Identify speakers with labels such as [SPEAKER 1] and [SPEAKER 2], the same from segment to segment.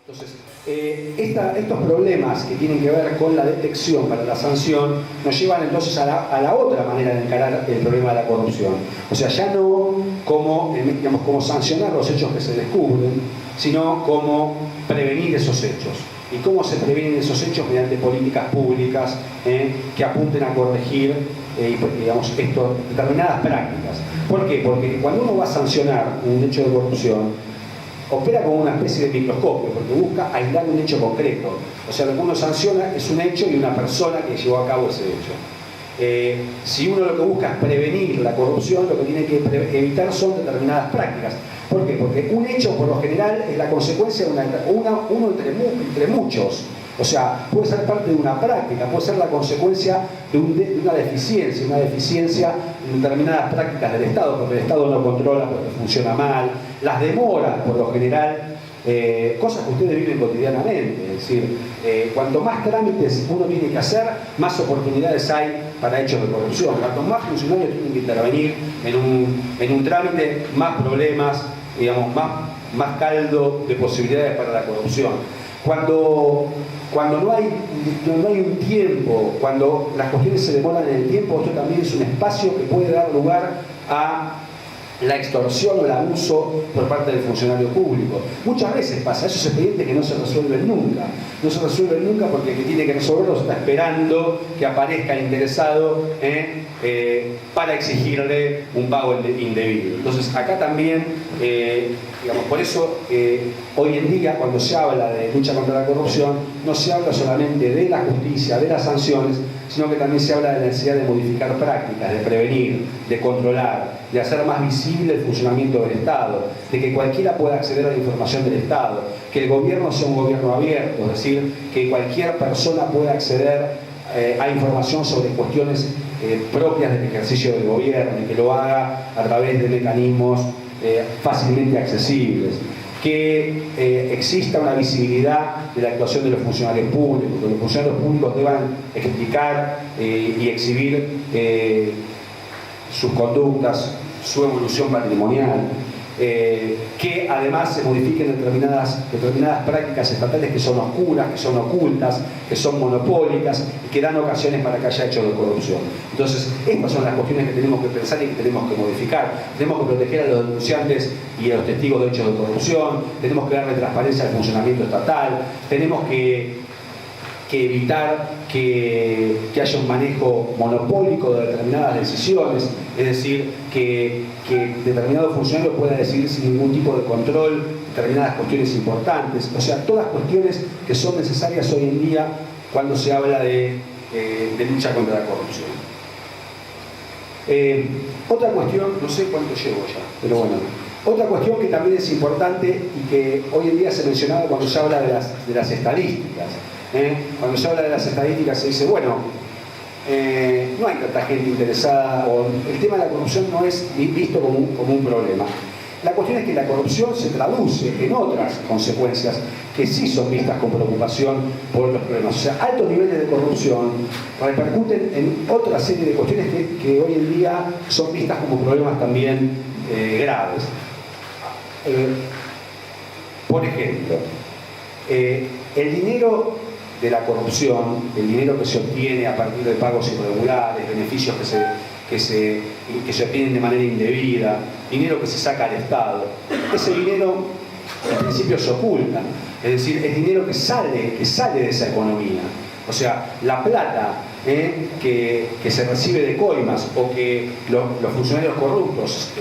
[SPEAKER 1] Entonces, estos problemas que tienen que ver con la detección para la sanción nos llevan entonces a la otra manera de encarar el problema de la corrupción. O sea, ya no como, digamos, como sancionar los hechos que se descubren, sino como prevenir esos hechos. ¿Y cómo se previenen esos hechos? Mediante políticas públicas que apunten a corregir digamos, determinadas prácticas. ¿Por qué? Porque cuando uno va a sancionar un hecho de corrupción, opera como una especie de microscopio, porque busca aislar un hecho concreto. O sea, lo que uno sanciona es un hecho y una persona que llevó a cabo ese hecho. Si uno lo que busca es prevenir la corrupción, lo que tiene que evitar son determinadas prácticas. ¿Por qué? Porque un hecho, por lo general, es la consecuencia de uno entre muchos. O sea, puede ser parte de una práctica, puede ser la consecuencia de una deficiencia en determinadas prácticas del Estado, porque el Estado no controla, porque funciona mal, las demoras, por lo general, cosas que ustedes viven cotidianamente. Es decir, cuanto más trámites uno tiene que hacer, más oportunidades hay para hechos de corrupción. Cuanto más funcionarios tienen que intervenir en un trámite, más problemas, digamos, más caldo de posibilidades para la corrupción. Cuando no hay un tiempo, cuando las cuestiones se demoran en el tiempo, esto también es un espacio que puede dar lugar a la extorsión o el abuso por parte del funcionario público. Muchas veces pasa, esos expedientes que no se resuelven nunca. No se resuelven nunca porque el que tiene que resolverlos está esperando que aparezca el interesado para exigirle un pago indebido. Entonces acá también, digamos, por eso hoy en día cuando se habla de lucha contra la corrupción, no se habla solamente de la justicia, de las sanciones, sino que también se habla de la necesidad de modificar prácticas, de prevenir, de controlar, de hacer más visible el funcionamiento del Estado, de que cualquiera pueda acceder a la información del Estado, que el gobierno sea un gobierno abierto, es decir, que cualquier persona pueda acceder a información sobre cuestiones propias del ejercicio del gobierno y que lo haga a través de mecanismos fácilmente accesibles. Que exista una visibilidad de la actuación de los funcionarios públicos, que los funcionarios públicos deban explicar y exhibir sus conductas, su evolución patrimonial, que además se modifiquen determinadas prácticas estatales que son oscuras, que son ocultas, que son monopólicas y que dan ocasiones para que haya hechos de corrupción. Entonces, estas son las cuestiones que tenemos que pensar y que tenemos que modificar. Tenemos que proteger a los denunciantes y a los testigos de hechos de corrupción, tenemos que darle transparencia al funcionamiento estatal, tenemos que evitar que haya un manejo monopólico de determinadas decisiones, es decir, que determinado funcionario pueda decidir sin ningún tipo de control determinadas cuestiones importantes, o sea, todas cuestiones que son necesarias hoy en día cuando se habla de lucha contra la corrupción. Otra cuestión, no sé cuánto llevo ya, pero bueno, otra cuestión que también es importante y que hoy en día se mencionaba cuando se habla de las estadísticas. Cuando se habla de las estadísticas se dice, bueno, no hay tanta gente interesada, o el tema de la corrupción no es visto como un problema. La cuestión es que la corrupción se traduce en otras consecuencias que sí son vistas con preocupación por los problemas. O sea, altos niveles de corrupción repercuten en otra serie de cuestiones que hoy en día son vistas como problemas también graves. Por ejemplo, el dinero de la corrupción, el dinero que se obtiene a partir de pagos irregulares, beneficios que se obtienen de manera indebida, dinero que se saca al Estado, ese dinero en principio se oculta, es decir, es dinero que sale de esa economía. O sea, la plata que se recibe de coimas o que los funcionarios corruptos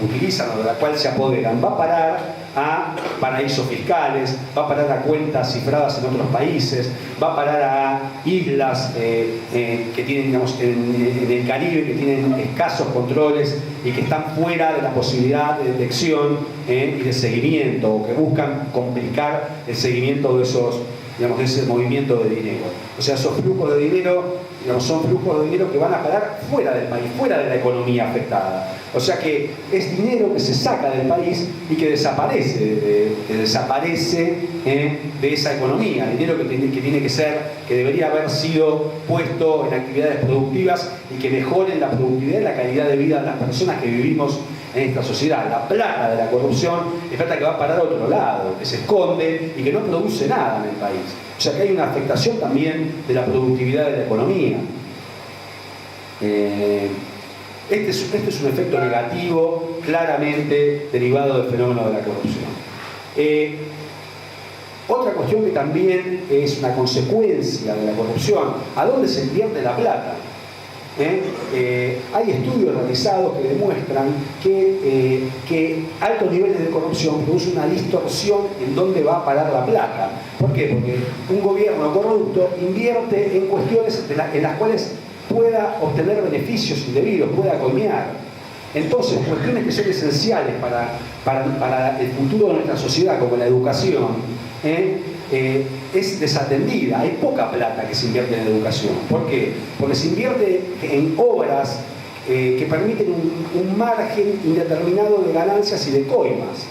[SPEAKER 1] utilizan o de la cual se apoderan, va a parar a paraísos fiscales, va a parar a cuentas cifradas en otros países, va a parar a islas que tienen, digamos, en el Caribe, que tienen escasos controles y que están fuera de la posibilidad de detección y de seguimiento, o que buscan complicar el seguimiento de de ese movimiento de dinero. O sea, esos flujos de dinero, digamos, son flujos de dinero que van a parar fuera del país, fuera de la economía afectada. O sea que es dinero que se saca del país y que desaparece de esa economía. Dinero que debería haber sido puesto en actividades productivas y que mejoren la productividad y la calidad de vida de las personas que vivimos en esta sociedad. La plata de la corrupción es plata que va a parar a otro lado, que se esconde y que no produce nada en el país. O sea que hay una afectación también de la productividad de la economía. Este es un efecto negativo claramente derivado del fenómeno de la corrupción. Otra cuestión que también es una consecuencia de la corrupción, ¿a dónde se invierte la plata? Hay estudios realizados que demuestran que altos niveles de corrupción producen una distorsión en dónde va a parar la plata. ¿Por qué? Porque un gobierno corrupto invierte en cuestiones en las cuales pueda obtener beneficios indebidos, pueda coimear. Entonces, cuestiones que son esenciales para el futuro de nuestra sociedad, como la educación, es desatendida. Hay poca plata que se invierte en educación. ¿Por qué? Porque se invierte en obras que permiten un margen indeterminado de ganancias y de coimas.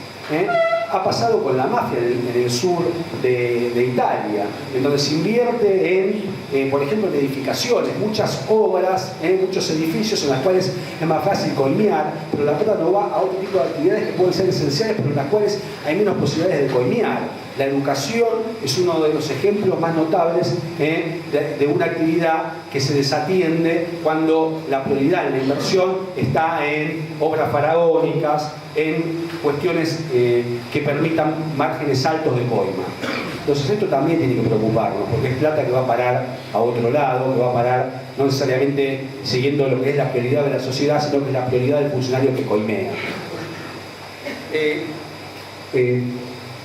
[SPEAKER 1] Ha pasado con la mafia en el sur de Italia, en donde se invierte por ejemplo, en edificaciones, muchas obras, muchos edificios en las cuales es más fácil coimear, pero la plata no va a otro tipo de actividades que pueden ser esenciales, pero en las cuales hay menos posibilidades de coimear. La educación es uno de los ejemplos más notables de una actividad que se desatiende cuando la prioridad en la inversión está en obras faraónicas, en cuestiones que permitan márgenes altos de coima. Entonces esto también tiene que preocuparnos, porque es plata que va a parar a otro lado, que va a parar no necesariamente siguiendo lo que es la prioridad de la sociedad, sino que es la prioridad del funcionario que coimea.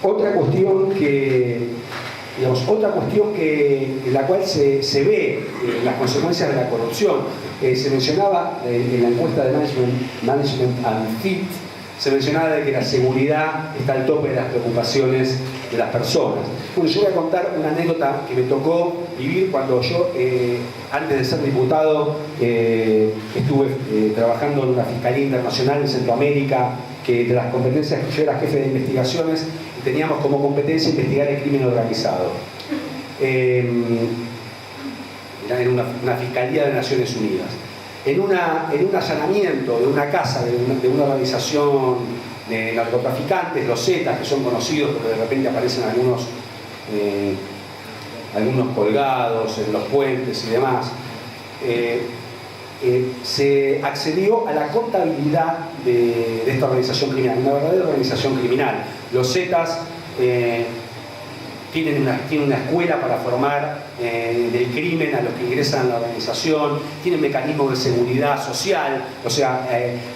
[SPEAKER 1] Otra cuestión en la cual se ve las consecuencias de la corrupción, se mencionaba en la encuesta de Management and Fit, se mencionaba de que la seguridad está al tope de las preocupaciones de las personas. Bueno, yo voy a contar una anécdota que me tocó vivir cuando yo, antes de ser diputado, estuve trabajando en una Fiscalía Internacional en Centroamérica, que de las competencias que yo era jefe de investigaciones, teníamos como competencia investigar el crimen organizado. Era en una Fiscalía de Naciones Unidas. En un allanamiento de una casa de una organización de narcotraficantes, los Zetas, que son conocidos porque de repente aparecen algunos colgados en los puentes y demás, se accedió a la contabilidad de esta organización criminal, una verdadera organización criminal. Los Zetas tienen una escuela para formar del crimen a los que ingresan a la organización, tienen mecanismos de seguridad social, o sea,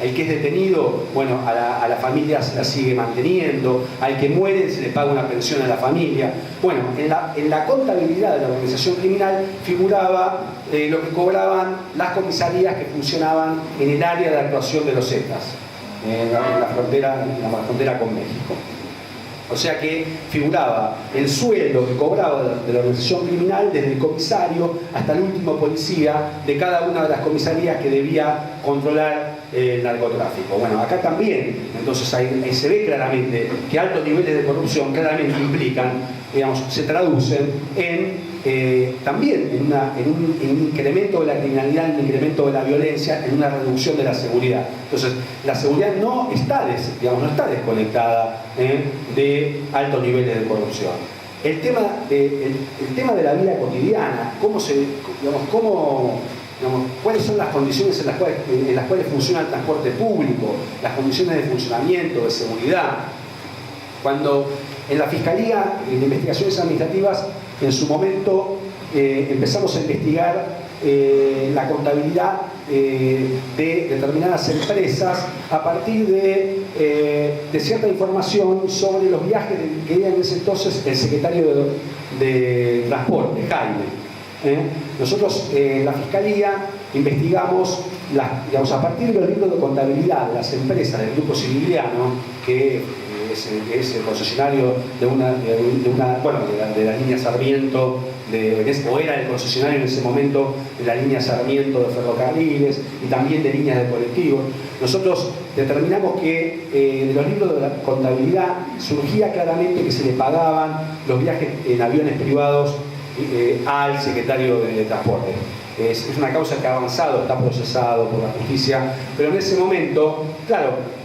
[SPEAKER 1] el que es detenido, bueno, a la familia se la sigue manteniendo, al que muere se le paga una pensión a la familia. Bueno, en la contabilidad de la organización criminal figuraba lo que cobraban las comisarías que funcionaban en el área de actuación de los Zetas, en la frontera con México. O sea que figuraba el sueldo que cobraba de la organización criminal desde el comisario hasta el último policía de cada una de las comisarías que debía controlar el narcotráfico. Bueno, acá también, entonces ahí se ve claramente que altos niveles de corrupción claramente implican, digamos, se traducen también en un incremento de la criminalidad, en un incremento de la violencia, en una reducción de la seguridad. Entonces, la seguridad no está desconectada de altos niveles de corrupción. El tema de la vida cotidiana, cuáles son las condiciones en las cuales funciona el transporte público, las condiciones de funcionamiento, de seguridad. Cuando en la Fiscalía de Investigaciones Administrativas, en su momento, empezamos a investigar la contabilidad de determinadas empresas a partir de cierta información sobre los viajes que era en ese entonces el secretario de Transporte, Jaime. Nosotros en la Fiscalía investigamos, a partir de los libros de contabilidad de las empresas del Grupo Siciliano, que es el concesionario de la línea Sarmiento, o era el concesionario en ese momento de la línea Sarmiento de ferrocarriles y también de líneas de colectivos. Nosotros determinamos que de los libros de la contabilidad surgía claramente que se le pagaban los viajes en aviones privados al secretario de Transporte. Es una causa que ha avanzado, está procesado por la justicia, pero en ese momento, claro,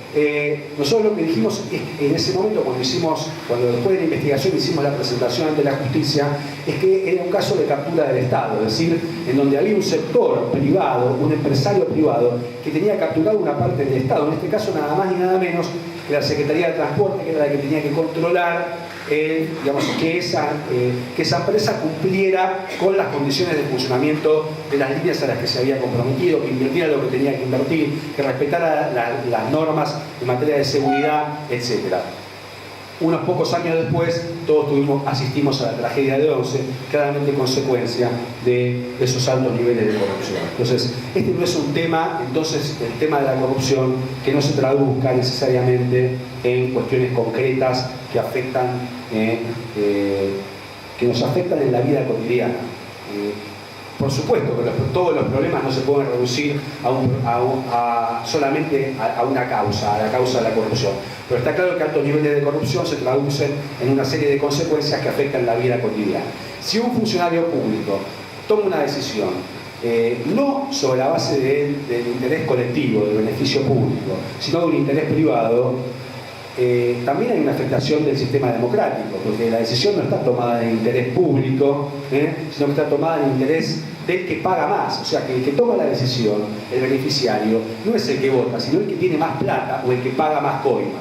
[SPEAKER 1] nosotros lo que dijimos es que en ese momento, cuando después de la investigación hicimos la presentación ante la justicia, es que era un caso de captura del Estado, es decir, en donde había un sector privado, un empresario privado, que tenía capturado una parte del Estado, en este caso nada más ni nada menos que la Secretaría de Transporte, que era la que tenía que controlar digamos, que esa empresa cumpliera con las condiciones de funcionamiento de las líneas a las que se había comprometido, que invirtiera lo que tenía que invertir, que respetara las normas en materia de seguridad, etc. Unos pocos años después, todos asistimos a la tragedia de Once, claramente consecuencia de esos altos niveles de corrupción. Entonces, este no es un tema, entonces, el tema de la corrupción, que no se traduzca necesariamente en cuestiones concretas que nos afectan en la vida cotidiana. Por supuesto que todos los problemas no se pueden reducir solamente a una causa, a la causa de la corrupción. Pero está claro que altos niveles de corrupción se traducen en una serie de consecuencias que afectan la vida cotidiana. Si un funcionario público toma una decisión, no sobre la base del interés colectivo, del beneficio público, sino de un interés privado, también hay una afectación del sistema democrático, porque la decisión no está tomada en interés público, sino que está tomada en interés del que paga más. O sea, que el que toma la decisión, el beneficiario, no es el que vota, sino el que tiene más plata o el que paga más coima.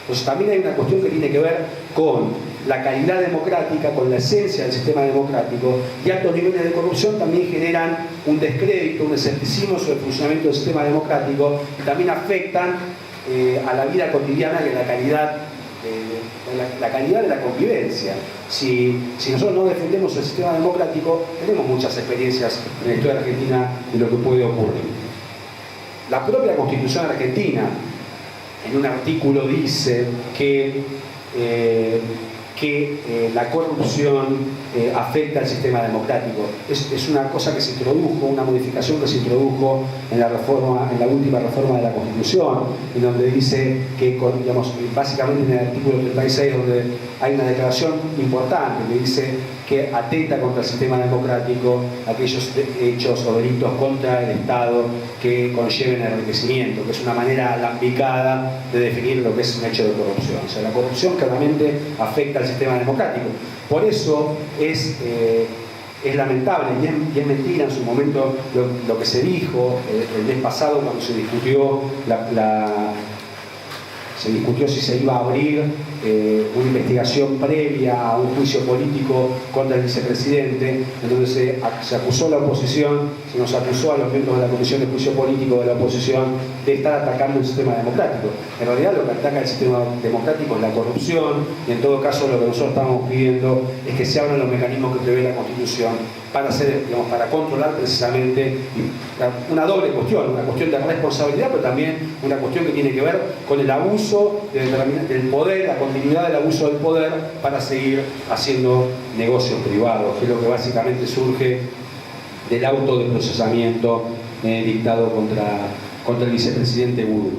[SPEAKER 1] Entonces también hay una cuestión que tiene que ver con la calidad democrática, con la esencia del sistema democrático, y altos niveles de corrupción también generan un descrédito, un escepticismo sobre el funcionamiento del sistema democrático, y también afectan a la vida cotidiana y a la calidad de la convivencia. Si nosotros no defendemos el sistema democrático, tenemos muchas experiencias en la historia argentina de lo que puede ocurrir. La propia Constitución argentina, en un artículo, dice que la corrupción afecta al sistema democrático. Es una cosa que se introdujo, una modificación que se introdujo en la última reforma de la Constitución, en donde dice que, digamos, básicamente en el artículo 36, donde hay una declaración importante que dice que atenta contra el sistema democrático aquellos hechos o delitos contra el Estado que conlleven enriquecimiento, que es una manera alambicada de definir lo que es un hecho de corrupción. O sea, la corrupción claramente afecta al sistema democrático. Por eso es lamentable y es mentira en su momento lo que se dijo el mes pasado cuando se discutió si se iba a abrir una investigación previa a un juicio político contra el vicepresidente, en donde se acusó a la oposición, se nos acusó a los miembros de la Comisión de Juicio Político de la oposición de estar atacando el sistema democrático. En realidad lo que ataca el sistema democrático es la corrupción, y en todo caso lo que nosotros estamos pidiendo es que se abran los mecanismos que prevé la Constitución para controlar precisamente una doble cuestión, una cuestión de responsabilidad, pero también una cuestión que tiene que ver con el abuso del poder, la continuidad del abuso del poder para seguir haciendo negocios privados, que es lo que básicamente surge del auto de procesamiento dictado contra el vicepresidente Gurú.